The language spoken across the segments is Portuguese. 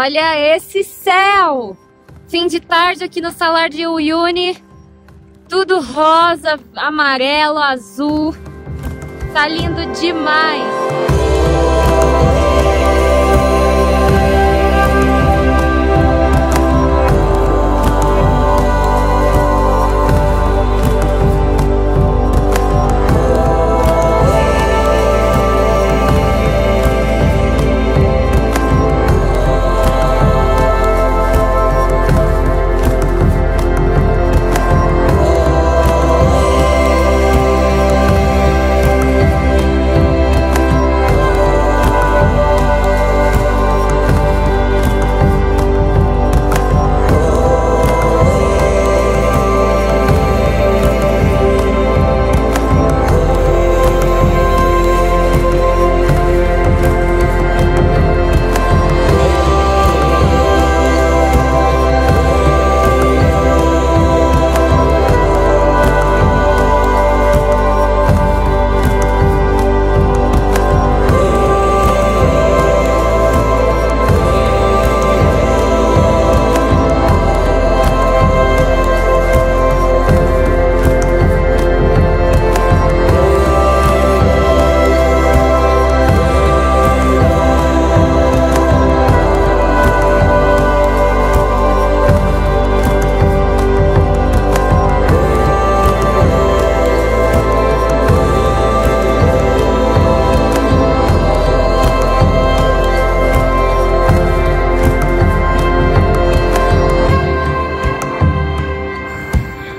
Olha esse céu! Fim de tarde aqui no Salar de Uyuni. Tudo rosa, amarelo, azul. Tá lindo demais!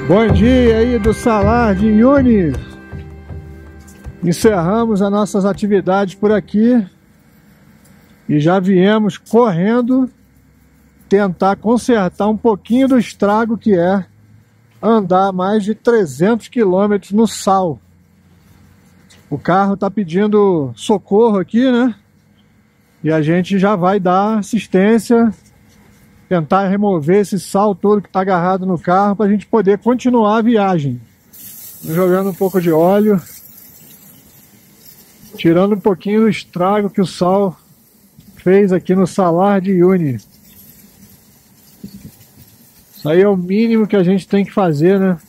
Bom dia aí do Salar de Uyuni. Encerramos as nossas atividades por aqui e já viemos correndo tentar consertar um pouquinho do estrago que é andar mais de 300 quilômetros no sal. O carro está pedindo socorro aqui, né? E a gente já vai dar assistência, tentar remover esse sal todo que está agarrado no carro para a gente poder continuar a viagem. Jogando um pouco de óleo, tirando um pouquinho do estrago que o sal fez aqui no Salar de Uyuni. Isso aí é o mínimo que a gente tem que fazer, né?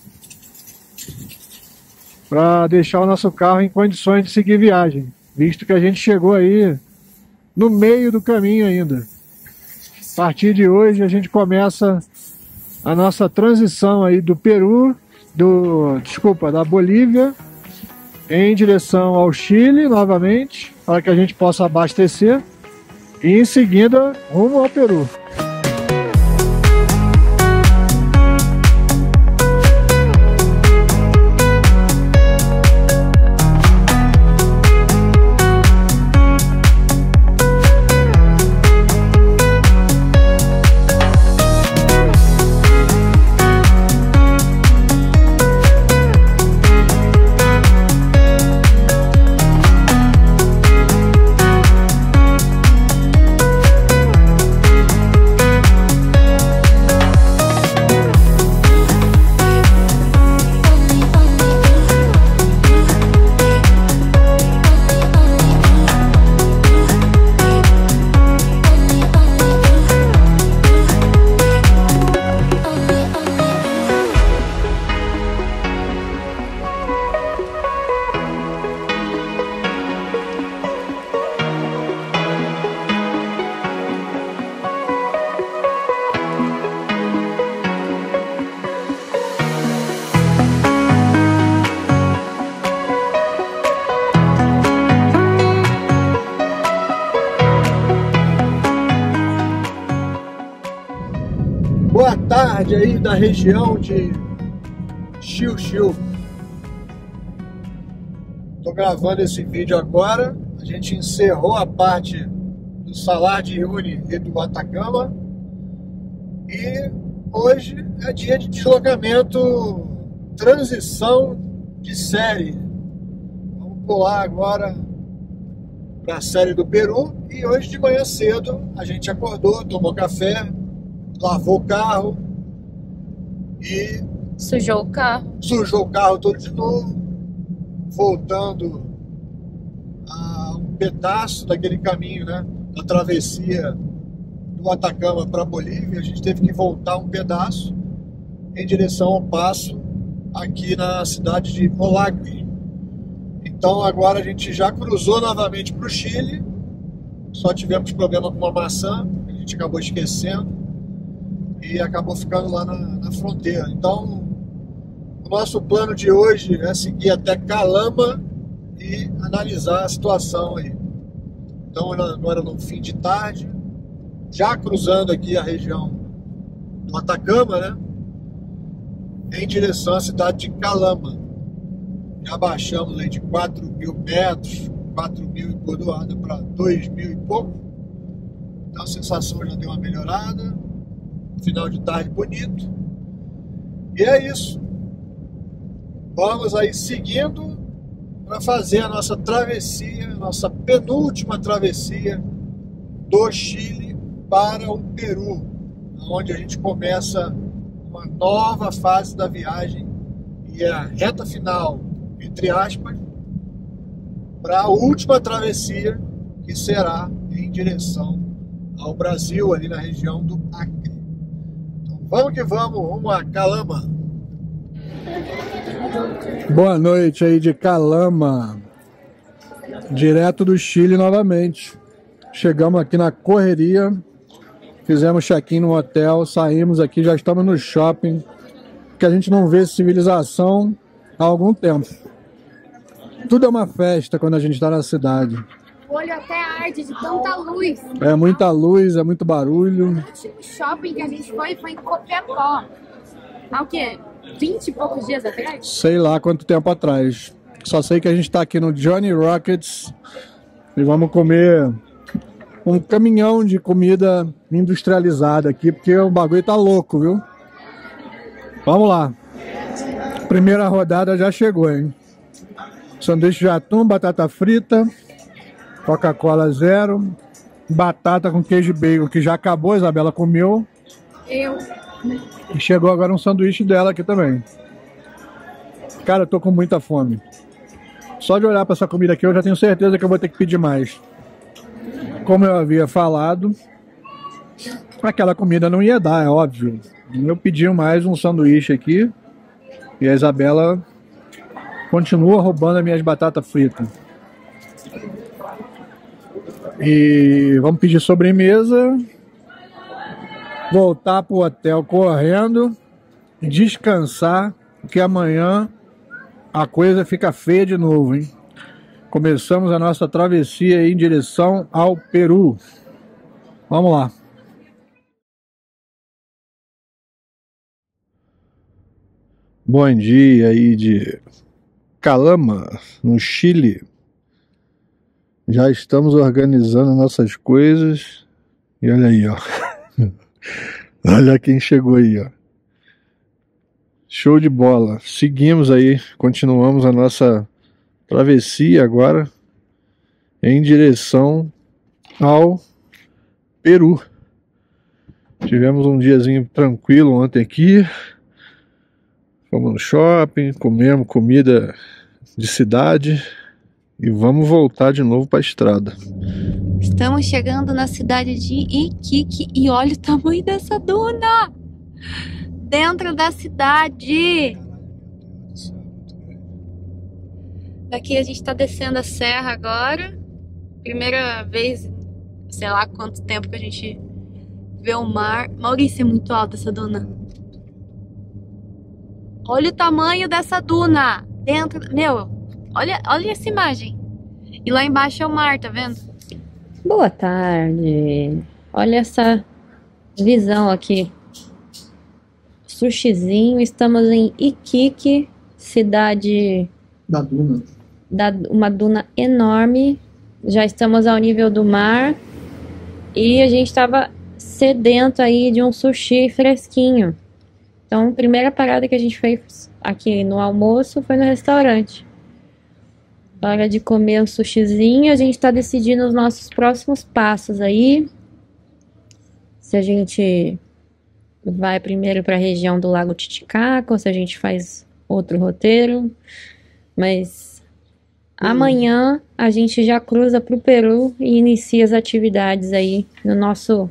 Para deixar o nosso carro em condições de seguir viagem, visto que a gente chegou aí no meio do caminho ainda. A partir de hoje a gente começa a nossa transição aí do Peru, da Bolívia, em direção ao Chile novamente, para que a gente possa abastecer e em seguida rumo ao Peru. Boa tarde aí da região de Xiu-Xiu. Tô gravando esse vídeo agora. A gente encerrou a parte do Salar de Uyuni e do Atacama. E hoje é dia de deslocamento, transição de série. Vamos pular agora para a série do Peru. E hoje de manhã cedo a gente acordou, tomou café, lavou o carro e Sujou o carro todo de novo, voltando a um pedaço daquele caminho, né, da travessia do Atacama para a Bolívia, a gente teve que voltar um pedaço em direção ao passo aqui na cidade de Olagui. Então agora a gente já cruzou novamente para o Chile, só tivemos problema com uma maçã, a gente acabou esquecendo e acabou ficando lá na fronteira. Então o nosso plano de hoje é seguir até Calama e analisar a situação aí. Então agora no fim de tarde, já cruzando aqui a região do Atacama, né, em direção à cidade de Calama. Já baixamos aí de 4.000 metros, 4.000 e bordoada para 2.000 e pouco. Então a sensação já deu uma melhorada. Final de tarde bonito. E é isso. Vamos aí seguindo para fazer a nossa travessia, nossa penúltima travessia do Chile para o Peru, onde a gente começa uma nova fase da viagem e é a reta final, entre aspas, para a última travessia, que será em direção ao Brasil, ali na região do Acre. Então vamos que vamos, rumo a Calama. Boa noite aí de Calama, direto do Chile novamente. Chegamos aqui na correria, fizemos check-in no hotel, saímos aqui, já estamos no shopping, que a gente não vê civilização há algum tempo. Tudo é uma festa quando a gente está na cidade. O olho até arde de tanta luz. É muita luz, é muito barulho. O último shopping que a gente foi em Copiapó. Há o quê? 20 e poucos dias atrás? Sei lá quanto tempo atrás. Só sei que a gente está aqui no Johnny Rockets e vamos comer um caminhão de comida industrializada aqui, porque o bagulho tá louco, viu? Vamos lá. Primeira rodada já chegou, hein? Sanduíche de atum, batata frita, Coca-Cola zero, batata com queijo e bacon, que já acabou, a Isabela comeu. E chegou agora um sanduíche dela aqui também. Cara, eu tô com muita fome. Só de olhar para essa comida aqui eu já tenho certeza que eu vou ter que pedir mais. Como eu havia falado, aquela comida não ia dar, é óbvio. Eu pedi mais um sanduíche aqui e a Isabela continua roubando as minhas batatas fritas. E vamos pedir sobremesa, voltar pro hotel correndo, descansar, porque amanhã a coisa fica feia de novo, hein? Começamos a nossa travessia em direção ao Peru. Vamos lá. Bom dia aí de Calama, no Chile. Já estamos organizando nossas coisas. E olha aí, ó. Olha quem chegou aí, ó. Show de bola. Seguimos aí, continuamos a nossa travessia agora em direção ao Peru. Tivemos um diazinho tranquilo ontem aqui. Fomos no shopping, comemos comida de cidade e vamos voltar de novo para a estrada. Estamos chegando na cidade de Iquique e olha o tamanho dessa duna! Dentro da cidade! Daqui a gente tá descendo a serra agora. Primeira vez, sei lá quanto tempo que a gente vê o mar. Maurício, é muito alta essa duna. Olha o tamanho dessa duna! Dentro... Meu, olha essa imagem. E lá embaixo é o mar, tá vendo? Boa tarde. Olha essa visão aqui. Sushizinho. Estamos em Iquique, cidade... Da duna. Uma duna enorme. Já estamos ao nível do mar. E a gente estava sedento aí de um sushi fresquinho. Então, a primeira parada que a gente fez aqui no almoço foi no restaurante. Hora de comer um sushizinho. A gente está decidindo os nossos próximos passos aí. Se a gente vai primeiro para a região do Lago Titicaca ou se a gente faz outro roteiro. Mas amanhã a gente já cruza para o Peru e inicia as atividades aí no nosso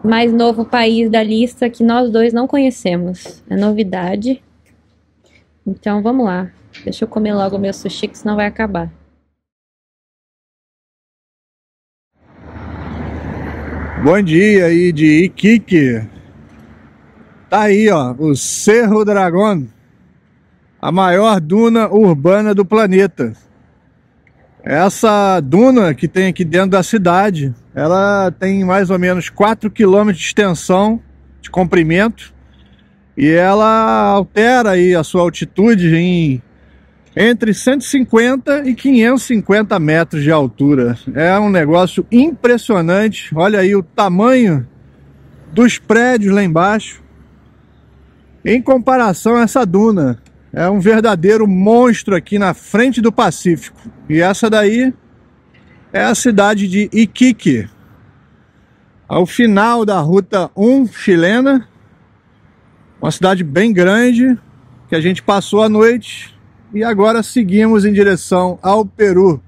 mais novo país da lista que nós dois não conhecemos. É novidade. Então vamos lá. Deixa eu comer logo o meu sushi, que senão vai acabar. Bom dia aí de Iquique. Tá aí, ó, o Cerro Dragón, a maior duna urbana do planeta. Essa duna que tem aqui dentro da cidade, ela tem mais ou menos 4 km de extensão, de comprimento, e ela altera aí a sua altitude em entre 150 e 550 metros de altura. É um negócio impressionante. Olha aí o tamanho dos prédios lá embaixo. Em comparação a essa duna, é um verdadeiro monstro aqui na frente do Pacífico. E essa daí é a cidade de Iquique, ao final da Ruta 1 chilena. Uma cidade bem grande, que a gente passou a noite e agora seguimos em direção ao Peru.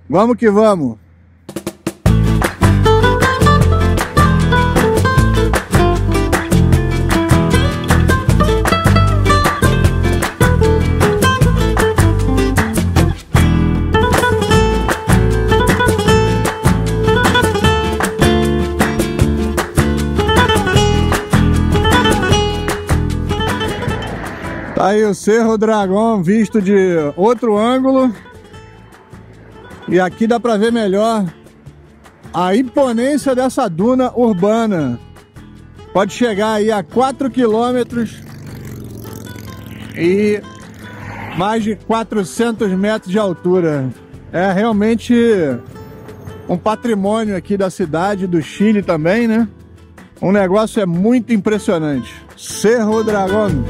Vamos que vamos! Tá aí o Cerro Dragón visto de outro ângulo. E aqui dá pra ver melhor a imponência dessa duna urbana. Pode chegar aí a 4 quilômetros e mais de 400 metros de altura. É realmente um patrimônio aqui da cidade, do Chile também, né? O negócio é muito impressionante. Cerro Dragón.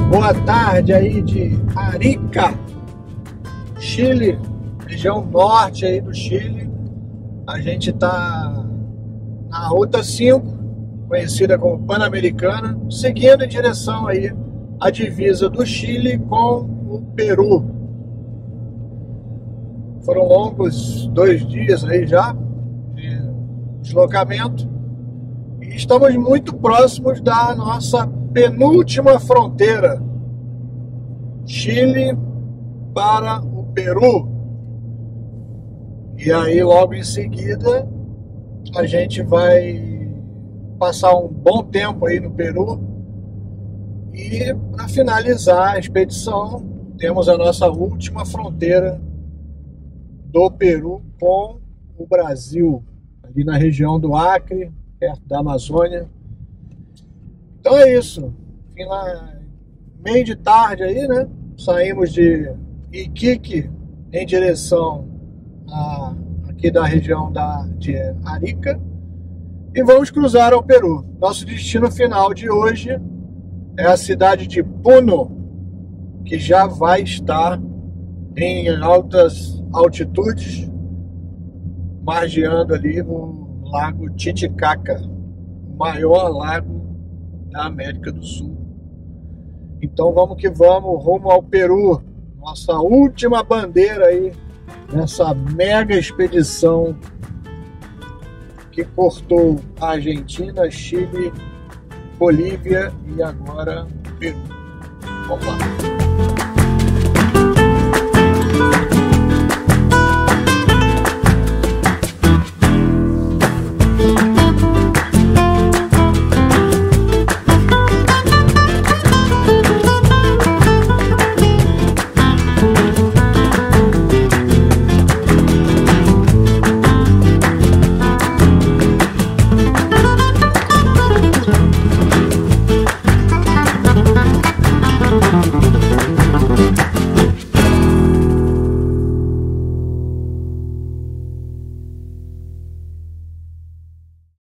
Boa tarde aí de Arica, Chile, região norte aí do Chile. A gente tá na Ruta 5, conhecida como Pan-Americana, seguindo em direção aí à divisa do Chile com o Peru. Foram longos 2 dias aí já de deslocamento e estamos muito próximos da nossa penúltima fronteira, Chile para o Peru. E aí logo em seguida a gente vai passar um bom tempo aí no Peru. E para finalizar a expedição, temos a nossa última fronteira do Peru com o Brasil, ali na região do Acre, perto da Amazônia. Então é isso, meio de tarde aí, né? Saímos de Iquique em direção aqui da região de Arica e vamos cruzar ao Peru. Nosso destino final de hoje é a cidade de Puno, que já vai estar em altas altitudes, margeando ali o Lago Titicaca, o maior lago da América do Sul. Então vamos que vamos, rumo ao Peru, nossa última bandeira aí nessa mega expedição que cortou a Argentina, Chile, Bolívia e agora Peru. Vamos lá.